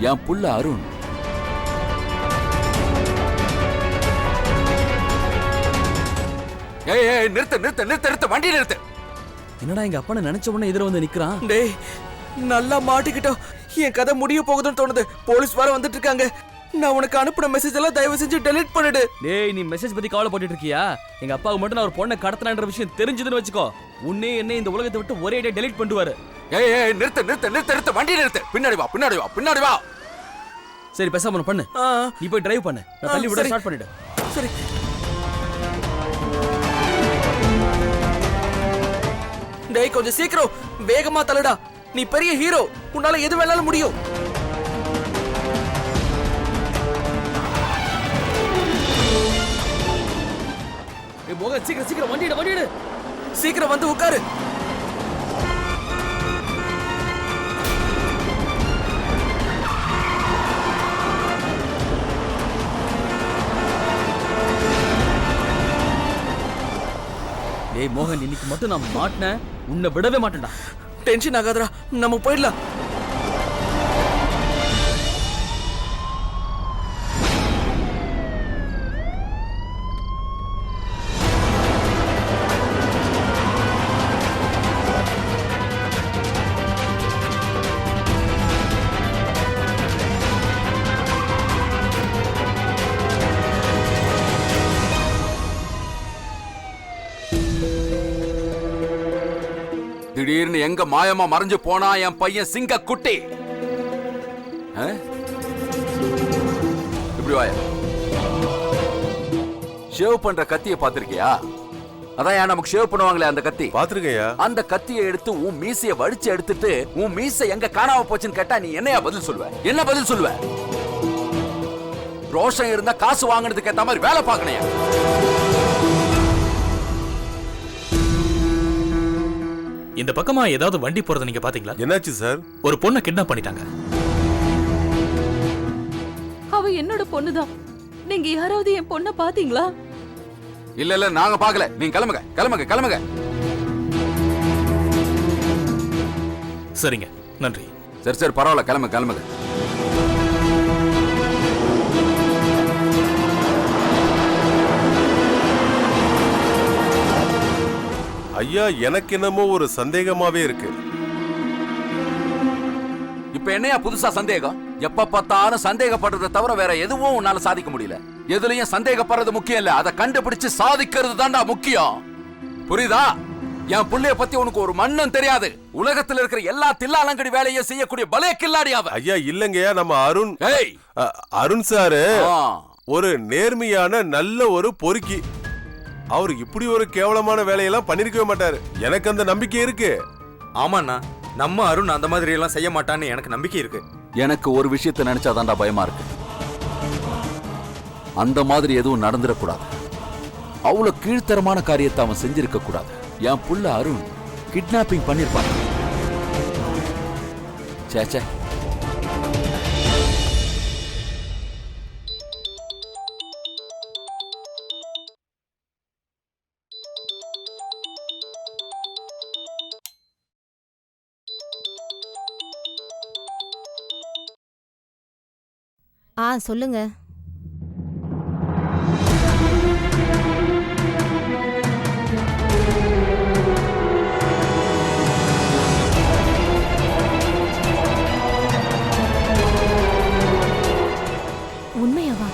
என் புள்ள அருண். ஏய் நிறுத்து நிறுத்து நிறுத்து நிறுத்து, வண்டி நிறுத்து. என்னடா எங்க அப்பனை நினைச்ச உடனே எதிர வந்து நிக்கிறான்? டேய் நல்லா மாட்டிக்கிட்டோம். என் கதை முடிய போகுதுன்னு தோணுது. போலீஸ் வர வந்துட்டு இருக்காங்க. நான் உனக்கு அனுப்பின மெசேஜ் எல்லாம் தயவு செஞ்சு டெலீட் பண்ணிடு. டேய் நீ மெசேஜ் பத்தி கவலைப்பட்டுட்டு இருக்கியா? எங்க அப்பாவுக்கு மட்டும் நான் ஒரு பொண்ணை கடத்தினான்ற விஷயம் தெரிஞ்சதுன்னு வச்சுக்கோ, உன்னே என்ன இந்த உலகத்தை விட்டு ஒரே டே டெலீட் பண்ணிடுவாரு. ஏய் நிறுத்து நிறுத்து நிறுத்து நிறுத்து, வண்டி நிறுத்து. பின்னாடி வா பின்னாடி வா பின்னாடி வா. சரி பேசாம பண்ணு, நீ போய் டிரைவ் பண்ணு, நான் தள்ளி விட ஸ்டார்ட் பண்ணிடு. சரி டேய் கொஞ்சம் சீக்கிரம் வேகமா தள்ளுடா. நீ பெரிய ஹீரோ, உன்னால எது வேணாலும் முடியும். ஏய் மோகன் சீக்கிரம் சீக்கிரம் வண்டிடு. சீக்கிரம் வந்து உட்காரு. ஏய் மோகன், இன்னைக்கு மட்டும் நான் மாட்டினேன், உன்னை விடவே மாட்டேன்டா. டென்ஷன் ஆகாதடா, நம்ம போயிடலாம். திடீர்னு எங்க மாயமா மறைஞ்சு போனா என் பையன் சிங்க குட்டி. இப்படி வாயா. ஷேவ் பண்ற கத்திய பாத்திருக்கியா? அதான் நமக்கு ஷேவ் பண்ணுவாங்களே அந்த கத்தி. பாத்திருக்கையா? அந்த கத்தியை எடுத்து உன் மீசைய வடிச்சு எடுத்துட்டு உன் மீசை எங்க காணாம போச்சுன்னு கேட்டா நீ என்னையா பதில் சொல்லுவ? என்ன பதில் சொல்லுவ? ரோஷம் இருந்தா காசு வாங்கினதுக்கு ஏத்த மாதிரி வேலை பார்க்கணையா? இந்த பக்கமா ஏதாவது வண்டி போறத நீங்க பாத்தீங்களா? என்னாச்சு சார்? ஒரு பொண்ணை கிட்னாப் பண்ணிட்டாங்க. அவ என்னோட பொண்ணுதான். நீங்க யாராவது என் பொண்ணை பாத்தீங்களா? இல்ல நாங்க பாக்கல. நீங்க கிளம்புங்க கிளம்புங்க கிளம்புங்க. சரிங்க, நன்றி. சரி பரவாயில்ல, கிளம்புங்க கிளம்புங்க. ஐயா, எனக்கு என்னமோ ஒரு சந்தேகமாவே இருக்கு. இப்ப என்னையா புதுசா சந்தேகம்? எப்ப பார்த்தாலும் சந்தேகப்படுறதை தவிர வேற எதுவும் உன்னால சாதிக்க முடியல. எதுலயும் சந்தேகப்படுறது முக்கியம் இல்ல, அதை கண்டுபிடிச்சு சாதிக்கிறது தான்டா முக்கியம். புரியுதா? என் புள்ளைய பத்தி உனக்கு ஒரு மண்ணும் தெரியாது. உலகத்துல இருக்கிற எல்லா தில்லாலங்கடி வேலையும் செய்யக்கூடிய பலே கில்லாடி அவ. ஐயா இல்லங்கய்யா, நம்ம அருண் அருண் சாரு ஒரு நேர்மையான நல்ல ஒரு பொறுக்கி. அவர் இப்படி ஒரு கேவலமான வேலையெல்லாம் பண்ணிருக்கவே மாட்டாரு. எனக்கு அந்த நம்பிக்கை இருக்கு. ஆமாண்ணா, நம்ம அருண் அந்த மாதிரி எல்லாம் செய்ய மாட்டான்னு எனக்கு நம்பிக்கை இருக்கு. எனக்கு ஒரு விஷயத்தை நினைச்சாதான்டா பயமா இருக்கு. அந்த மாதிரி எதுவும் நடந்துடக்கூடாது. அவ்வளவு கீழ்த்தரமான காரியத்தை அவன் செஞ்சிருக்க கூடாது. என் புள்ள அருண் கிட்னாப்பிங் பண்ணிருப்பான். சேச்சே. சொல்லுங்க. உண்மையாவா?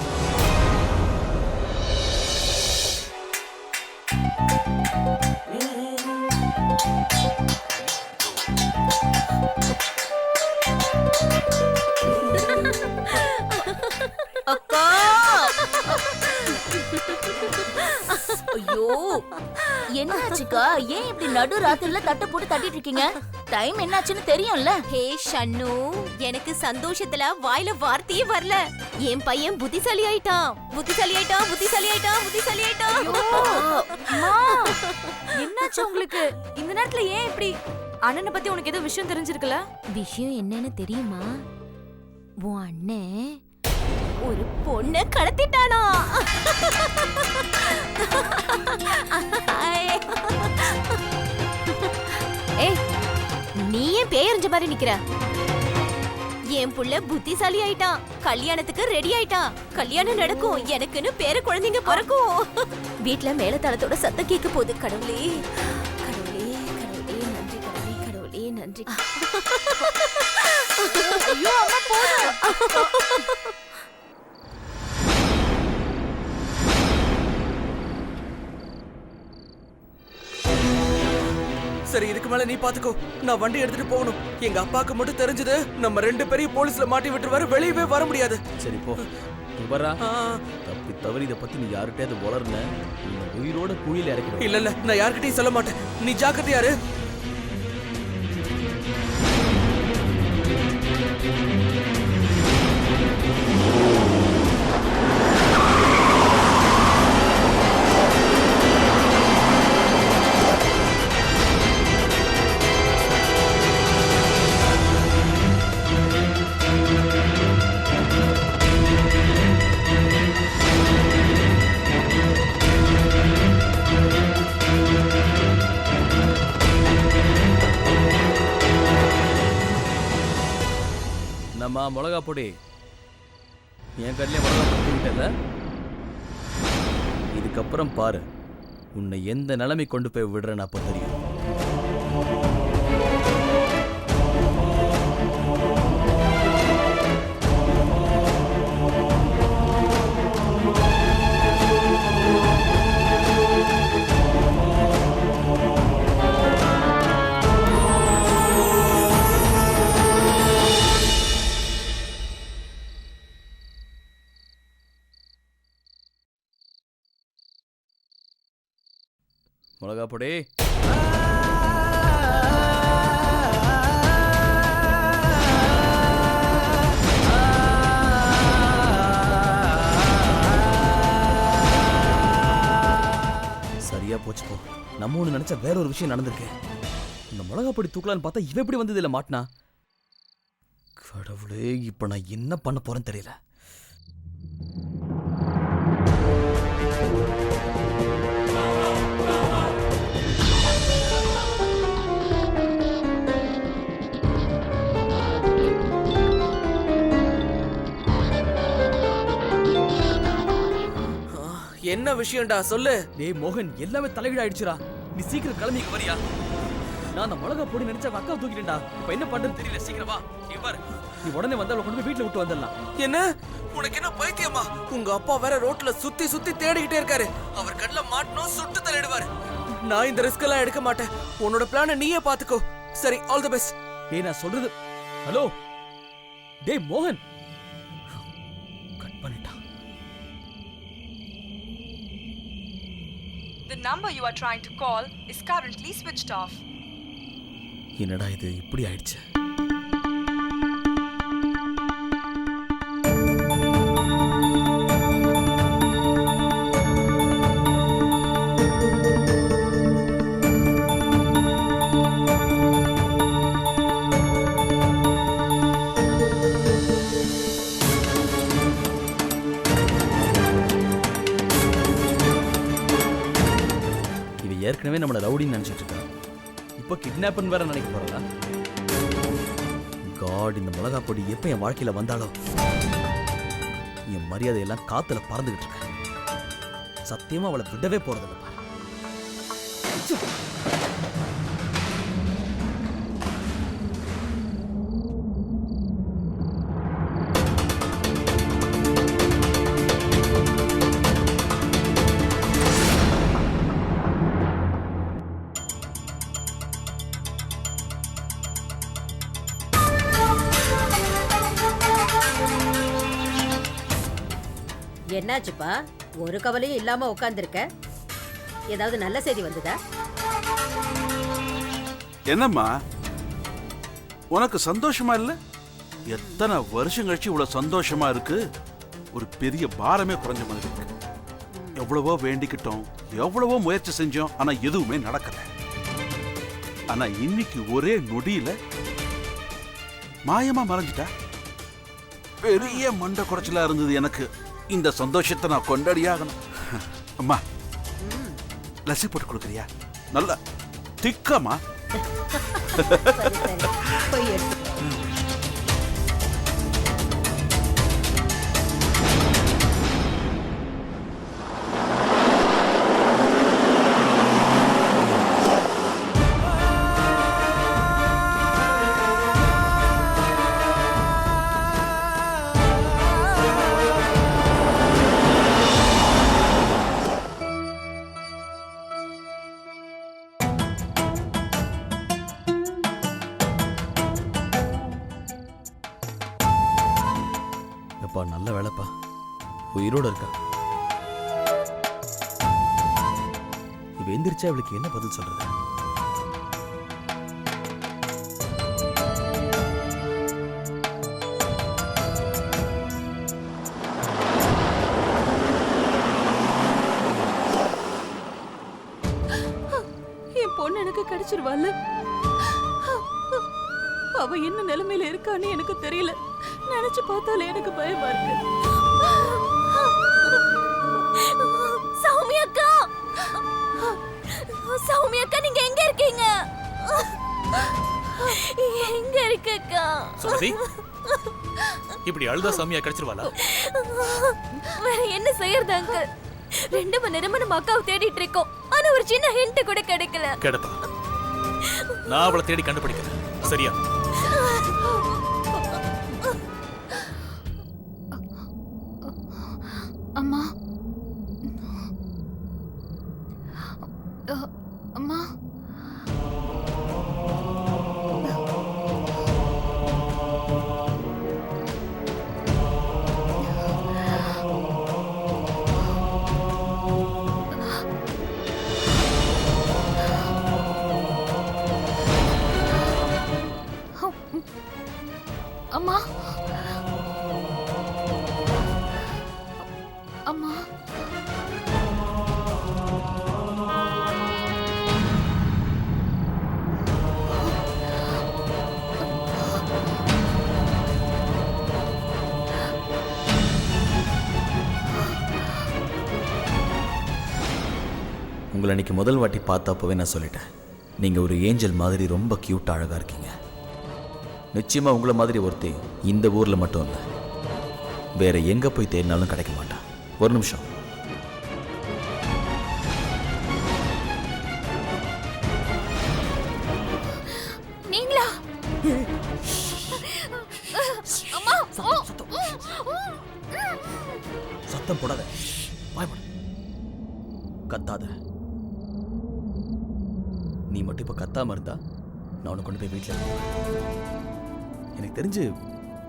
அக்கா! ஐயோ, என்னாச்சுக்கா? ஏன் இப்படி நடு ராத்திரில தட்டை போட்டு தட்டிட்டு இருக்கீங்க? டைம் என்னாச்சுன்னு தெரியும்ல. ஹே ஷன்னு, எனக்கு சந்தோஷத்துல வாயில வார்த்தையே வரல. என் பையன் புத்திசாலி ஆயிட்டான். என்னாச்சு உங்களுக்கு? இந்த நேரத்துல ஏன் இப்படி? அண்ணனை பத்தி உனக்கு ஏதோ விஷயம் தெரிஞ்சிருக்குல? விஷயம் என்னன்னு தெரியுமா? உன் அண்ணன் ஒரு பொண்ணை கடத்திட்டானா? ஏய், நீ ஏன் பேயறிஞ்ச மாதிரி நிக்கிற? என் புள்ள புத்திசாலி ஆயிட்டான். கல்யாணத்துக்கு ரெடி ஆயிட்டான். கல்யாணம் நடக்கும். எனக்குன்னு பேர குழந்தைங்க பிறக்கும். வீட்ல மேலதாளத்தோட சத்தம் கேட்க போகுது. கடவுளே கடவுளே கடவுளே நன்றி. கடவுளே கடவுளே நன்றி. ஐயோ அம்மா போடு. சரி, இதுக்கு மேல நீ பாத்துக்கோ. நான் வண்டி எடுத்துட்டு போகணும். எங்க அப்பாக்கு மட்டும் தெரிஞ்சது நம்ம 2 பேரையும் போலீஸ்ல மாட்டி விட்டுருவாரு. வெளியவே வர முடியாது. சரி போ. இங்க பாரா, தப்பி தவறி இதை பத்தி நீ யார்கிட்டயாவது வளர்ன உயிரோட குழியில இறக்கி. இல்ல நான் யார்கிட்டயும் சொல்ல மாட்டேன். நீ ஜாக்கிரதையா இரு. நம்ம மிளகா பொடி என் கண்ணிலே மிளகா பொடி தூக்கிட்டல. இதுக்கப்புறம் பாரு, உன்னை எந்த நிலைமை கொண்டு போய் விடுறேன்னு அப்ப தெரியும். மிளகா பொடி, சரியா போச்சு போ. நம்ம ஒண்ணு நினைச்சா வேற ஒரு விஷயம் நடந்திருக்கு. இந்த மிளகா பொடி தூக்கலான்னு பார்த்தா இவ எப்படி வந்து இதுல மாட்டினா? கடவுளே, இப்ப நான் என்ன பண்ண போறேன்னு தெரியல. என்ன விஷயம்டா சொல்லு. டேய் மோகன், எல்லாமே தலைகீழ ஆயிடுச்சுடா. நீ சீக்கிரம் கிளம்பிக்க வரியா? நான் அந்த மிளகா பொடி நினைச்சா அக்கா தூக்கிட்டேன்டா. இப்ப என்ன பண்றதுன்னு தெரியல. சீக்கிரம் வா. நீ பாரு, நீ உடனே வந்தா கொண்டு போய் வீட்டுல விட்டு வந்துடலாம். என்ன உனக்கு என்ன பைத்தியமா? உங்க அப்பா வேற ரோட்ல சுத்தி சுத்தி தேடிக்கிட்டே இருக்காரு. அவர் கண்ணுல மாட்டணும், சுட்டு தள்ளிடுவாரு. நான் இந்த ரிஸ்க் எல்லாம் எடுக்க மாட்டேன். உன்னோட பிளான நீயே பாத்துக்கோ. சரி, ஆல் தி பெஸ்ட். டேய் நான் சொல்றது. ஹலோ டேய் மோகன், கட் பண்ணிட்டான். The number you are trying to call is currently switched off. என்னடா இது இப்படி ஆயிடுச்சு? ஏற்கனவே நம்மள ரவுடின்னு நினைச்சிட்டு இருக்கான். இப்போ கிட்னாப்னு வேற நினைக்க போறா. காட், இந்த மிளகா பொடி எப்ப என் வாழ்க்கையில வந்தாலும் என் மரியாதையெல்லாம் காத்துல பறந்துகிட்டு இருக்கேன். சத்தியமா அவளை விடவே போறதில்லை. என்னாச்சுப்பா, ஒரு கவலையும் இல்லாம உட்கார்ந்திருக்க? ஏதாவது நல்ல செய்தி வந்ததா? என்னம்மா, உனக்கு சந்தோஷமா இல்ல? எத்தனை வருஷம் கழிச்சு இவ்வளவு சந்தோஷமா இருக்கு. ஒரு பெரிய பாரமே குறைஞ்ச மாதிரி இருக்கு. எவ்வளவோ வேண்டிக்கிட்டோம், எவ்வளவோ முயற்சி செஞ்சோம், ஆனா எதுவுமே நடக்கல. ஆனா இன்னைக்கு ஒரே நொடியில மாயமா மறைஞ்சிட்டா. பெரிய மண்டை குறைச்சலா இருந்தது எனக்கு. இந்த சந்தோஷத்தை நான் கொண்டாடியாகணும். அம்மா, லஸ்ஸி போட்டு கொடுக்குறியா? நல்லா திக்கமா. போய் எடுத்து அப்பா நல்ல வேலைப்பா, உயிரோட இருக்கா. இவ எந்திரிச்சா இவளுக்கு என்ன பதில் சொல்றது? என் பொண்ணு எனக்கு கிடைச்சிருவாள். அவ என்ன நிலைமையில இருக்கான்னு எனக்கு தெரியல. நினைச்சு பார்த்தாலே எனக்கு பயமா இருக்கு. சௌமியாக்கா, சௌமியாக்கா, நீங்க எங்க இருக்கீங்க? எங்க இருக்கக்கா? சுமதி, இப்படி அழுதா சௌமியா கிடைச்சிருவாளா? வேற என்ன செய்யறது அங்கிள்? 2 மணி நேரமா நம்ம அக்காவை தேடிட்டு இருக்கோம். ஆனா ஒரு சின்ன ஹிண்ட் கூட கிடைக்கல. கிடைப்பா, நான் அவளை தேடி கண்டுபிடிக்கிறேன். சரியா? அம்மா, அம்மா, அம்மா, அம்மா. உங்களை அன்னைக்கு முதல் வாட்டி பார்த்தப்பவே நான் சொல்லிட்டேன், நீங்கள் ஒரு ஏஞ்சல் மாதிரி ரொம்ப க்யூட்டாக அழகாக இருக்கீங்க. நிச்சயமாக உங்களை மாதிரி ஒருத்தி இந்த ஊரில் மட்டும் இல்லை, வேற எங்கே போய் தேடினாலும் கிடைக்க மாட்டான். ஒரு நிமிஷம். நீங்களா? அம்மா, சத்தம் போடாத, பயப்பட, கத்தாத. நீ மட்டும் இப்போ கத்தாம இருந்தா நான் உன்னை கொண்டு போய் வீட்டில் எனக்கு தெரிஞ்சு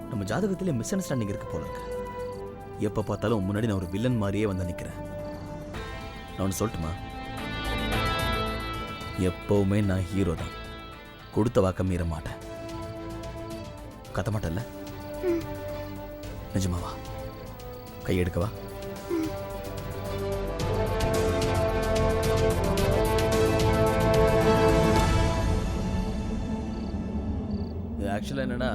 நம்ம ஜாதகத்திலே மிஸ் அண்டர்ஸ்டாண்டிங் இருக்கு போல இருக்கு. எப்போ பார்த்தாலும் முன்னாடி நான் ஒரு வில்லன் மாதிரியே வந்து நிற்கிறேன். நான் ஒன்று சொல்லட்டுமா? எப்பவுமே நான் ஹீரோ தான், கொடுத்த வாக்க மீற மாட்டேன். கத்த மாட்டேன்ல? நிஜமாவா? கையெடுக்கவா? ஆக்சுவலாக என்னன்னா,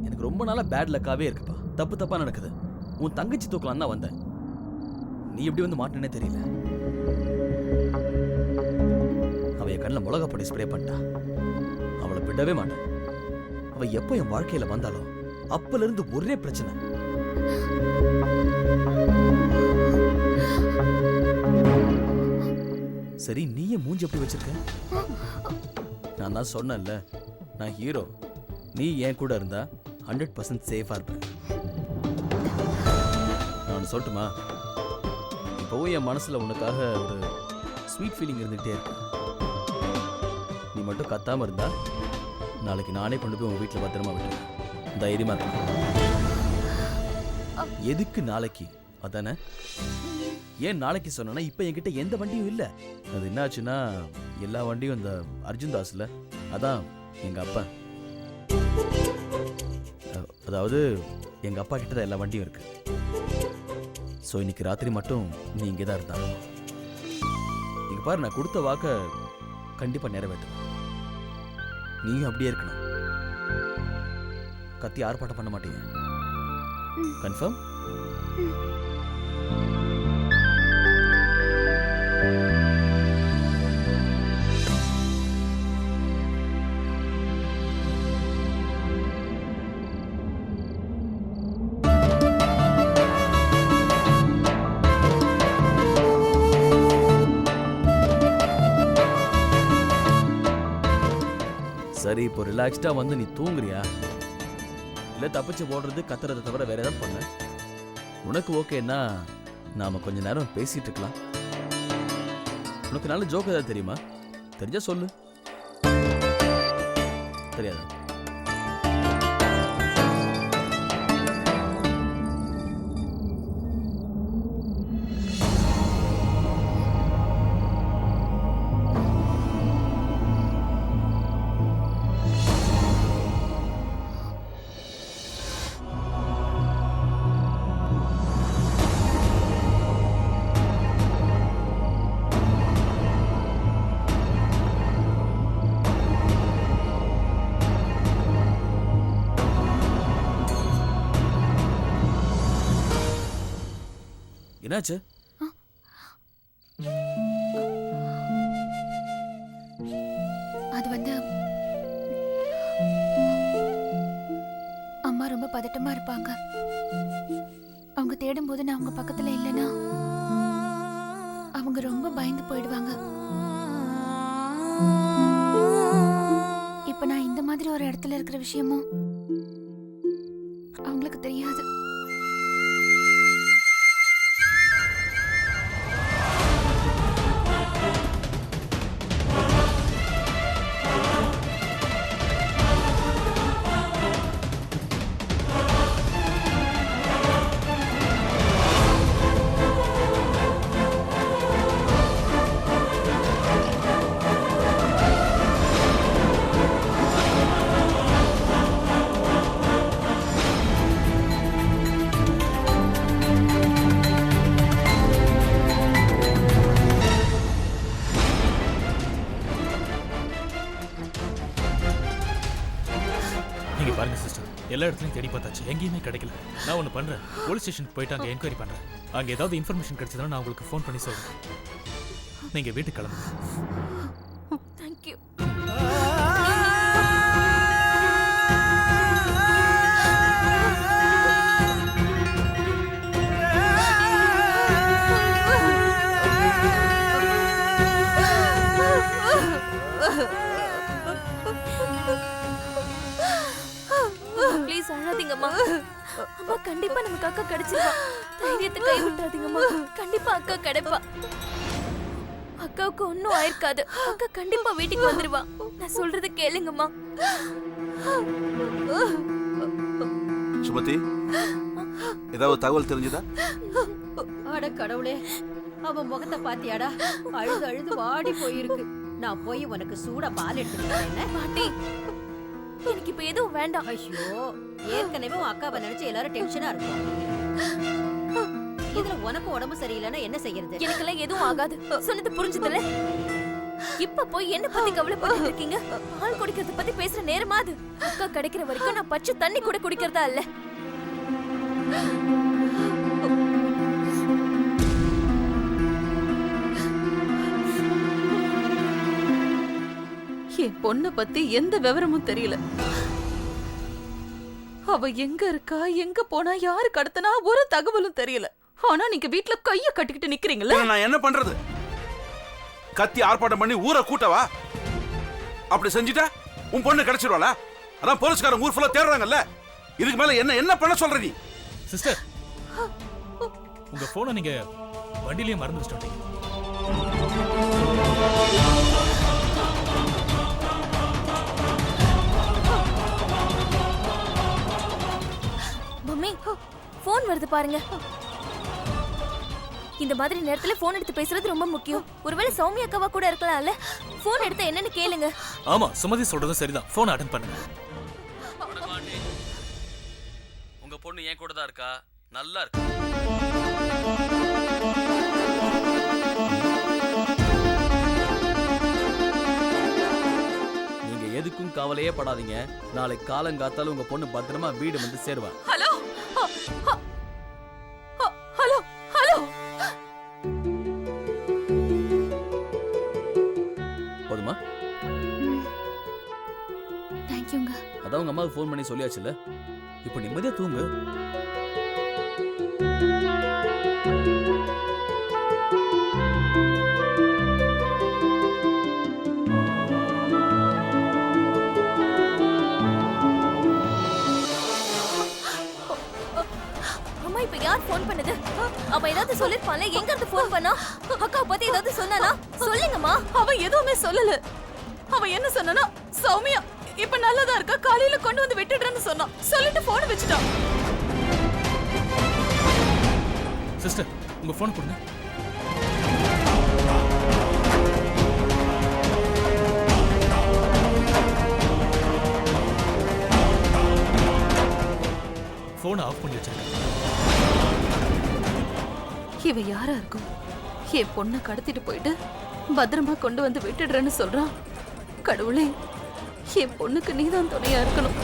எனக்கு ரொம்ப நாளாக பேட் லக்காவே இருக்குப்பா. தப்பு தப்பாக நடக்குது. உன் தங்கச்சி தூக்கலாம் தான் வந்தேன். நீ எப்படி வந்து மாட்டேனே தெரியல. அவ என் கண்ணில் மிளகா பொடி ஸ்ப்ரே பண்ணிட்டா. அவளை விடவே மாட்டேன். அவ எப்போ என் வாழ்க்கையில் வந்தாலும் அப்பலேருந்து ஒரே பிரச்சனை. சரி, நீயே மூஞ்சி எப்படி வச்சிருக்க? நான் தான் சொன்னேன்ல, நான் ஹீரோ. நீ என் கூட இருந்தா 100% சேஃபா இருப்பேன். நான் சொல்லட்டுமா? இப்போவும் என் மனசுல உனக்காக ஒரு ஸ்வீட் ஃபீலிங் இருந்துகிட்டே இருக்கு. நீ மட்டும் கத்தாம இருந்தா நாளைக்கு நானே கொண்டு போய் உன் வீட்டில் பத்திரமா விட்டுருவேன். தைரியமா இருக்க. எதுக்கு நாளைக்கு? அதானே? ஏன் நாளைக்கு சொன்னா, இப்ப என்கிட்ட எந்த வண்டியும் இல்லை. அது என்னாச்சுன்னா, எல்லா வண்டியும் இந்த அர்ஜுன் தாஸ்ல, அதான் எங்க அப்பா. அதாவது எங்க அப்பா கிட்ட தான் எல்லா வண்டியும் இருக்கு. ஸோ இன்னைக்கு ராத்திரி மட்டும் நீ இங்கே தான் இருந்தா. இங்க பாரு, நான் கொடுத்த வாக்க கண்டிப்பா நிறைவேற்றுவேன். நீயும் அப்படியே இருக்கணும். கத்தி ஆர்ப்பாட்டம் பண்ண மாட்டீங்க? கன்ஃபார்ம்? சரி, இப்போ ரிலாக்ஸ்டா வந்து நீ தூங்குறியா? இல்லை தப்பிச்சு போடுறது கத்துறதை தவிர வேற ஏதாவது பண்ண? உனக்கு ஓகேன்னா நாம கொஞ்ச நேரம் பேசிட்டு இருக்கலாம். உனக்கு நல்ல ஜோக் ஏதாவது தெரியுமா? தெரிஞ்சா சொல்லு. தெரியாதா? என்னாச்சு? அது வந்து அம்மா ரொம்ப பதட்டமா இருப்பாங்க. அவங்க தேடும் போது நான் அவங்க பக்கத்துல இல்லைன்னா அவங்க ரொம்ப பயந்து போயிடுவாங்க. இப்ப நான் இந்த மாதிரி ஒரு இடத்துல இருக்கிற விஷயமும் அவங்களுக்கு தெரியாது. பாருங்க சிஸ்டர், எல்லா இடத்துலையும் தேடி பார்த்தாச்சு, எங்கேயுமே கிடைக்கல. நான் ஒன்று பண்ணுறேன், போலீஸ் ஸ்டேஷனுக்கு போயிட்டு அங்கே என்கொயரி பண்ணுறேன். அங்கே ஏதாவது இன்ஃபர்மேஷன் கிடைச்சதுன்னா நான் உங்களுக்கு ஃபோன் பண்ணி சொல்கிறேன். நீங்கள் வீட்டுக்கு கிளம்புங்க. தேங்க்யூ. ப்ளீஸ் அழாதீங்கம்மா. அம்மா கண்டிப்பா நமக்கு அக்கா கிடைச்சிருவா. தைரியத்தை கை விட்டுறாதீங்கம்மா. கண்டிப்பா அக்கா கிடைப்பா. அக்காவுக்கு ஒன்னும் ஆயிருக்காது. அக்கா கண்டிப்பா வீட்டுக்கு வந்துருவா. நான் சொல்றத கேளுங்கம்மா. சுமதி, ஏதாவது தகவல் தெரிஞ்சதா? அட கடவுளே, அவன் முகத்தை பாத்தியாடா? அழுது அழுது வாடி போயிருக்கு. நான் போய் உனக்கு சூடா பால் எடுத்துக்கிறேன். பாட்டி, எனக்கு இப்ப எதுவும் வேண்டாம். ஐயோ, ஏற்கனவே உன் அக்காவை நினைச்சு எல்லாரும் டென்ஷனா இருக்கும். இதுல உனக்கு உடம்பு சரியில்லைன்னா என்ன செய்யறது? எனக்கெல்லாம் எதுவும் ஆகாது. சொன்னது புரிஞ்சுதுல? இப்ப போய் என்ன பத்தி கவலைப்பட்டு இருக்கீங்க? பால் குடிக்கிறத பத்தி பேசுற நேரமா அது? அக்கா கிடைக்கிற வரைக்கும் நான் பச்சை தண்ணி கூட குடிக்கிறதா இல்ல. என் பொண்ண பத்தி எந்த விவரமும் தெரியல. அவ எங்க இருக்கா, எங்க போனா, யாரு கடத்தினா ஒரு தகவலும் தெரியல. ஆனா நீங்க வீட்டுல கைய கட்டிக்கிட்டு நிக்கிறீங்களா? நான் என்ன பண்றது? கத்தி ஆர்ப்பாட்டம் பண்ணி ஊரை கூட்டவா? அப்படி செஞ்சிட்டா உன் பொண்ணு கிடைச்சிருவாளா? அதான் போலீஸ்காரங்க ஊர் ஃபுல்லா தேடுறாங்கல்ல. இதுக்கு மேல என்ன பண்ண சொல்ற நீ? சிஸ்டர், உங்க போனை நீங்க வண்டியிலேயே மறந்து வச்சுட்டீங்க. மம்மி, போன் வருது பாருங்க. இந்த மாதிரி நேரத்துல போன் எடுத்து பேசுறது ரொம்ப முக்கியம். ஒருவேளை சௌமியா அக்காவா கூட இருக்கலாம்ல. போன் எடுத்து என்னன்னு கேளுங்க. ஆமா, சுமதி சொல்றதும் சரிதான். போன் அட்டெண்ட் பண்ணுங்க. உங்க பொண்ணு ஏன் கூட தான் இருக்கா? நல்லா இருக்கு. நீங்க எதுக்கும் கவலையே படாதீங்க. நாளை காலங்காத்தால உங்க பொண்ணு பத்திரமா வீடு வந்து சேருவா. Hello hello hello. போதுமா? தேங்க்யூங்க. அதான் உங்க அம்மாவுக்கு ஃபோன் பண்ணி சொல்லியாச்சுல்ல. இப்போ நிம்மதியா தூங்கு. அம்மா, இப்ப யார் போன் பண்ணது? அவ ஏதாவது சொல்லிருப்பான்ல. எங்க இருந்து போன் பண்ணா? அக்காவை பத்தி ஏதாவது சொன்னானா? சொல்லுங்கம்மா. அவ எதுவுமே சொல்லல. அவ என்ன சொன்னா, சௌமியா இப்ப நல்லதா இருக்கா, காலையில கொண்டு வந்து விட்டுடுறேன்னு சொன்னான். சொல்லிட்டு போன் வச்சுட்டான். சிஸ்டர், உங்க போன் கொடுங்க. போன் ஆஃப் பண்ணி வச்சிருக்கேன். இவ யாரா இருக்கும்? என் பொண்ணை கடத்திட்டு போயிட்டு பத்திரமா கொண்டு வந்து விட்டுடுறேன்னு சொல்றான். கடவுளே, என் பொண்ணுக்கு நீதான் துணையா இருக்கணும்.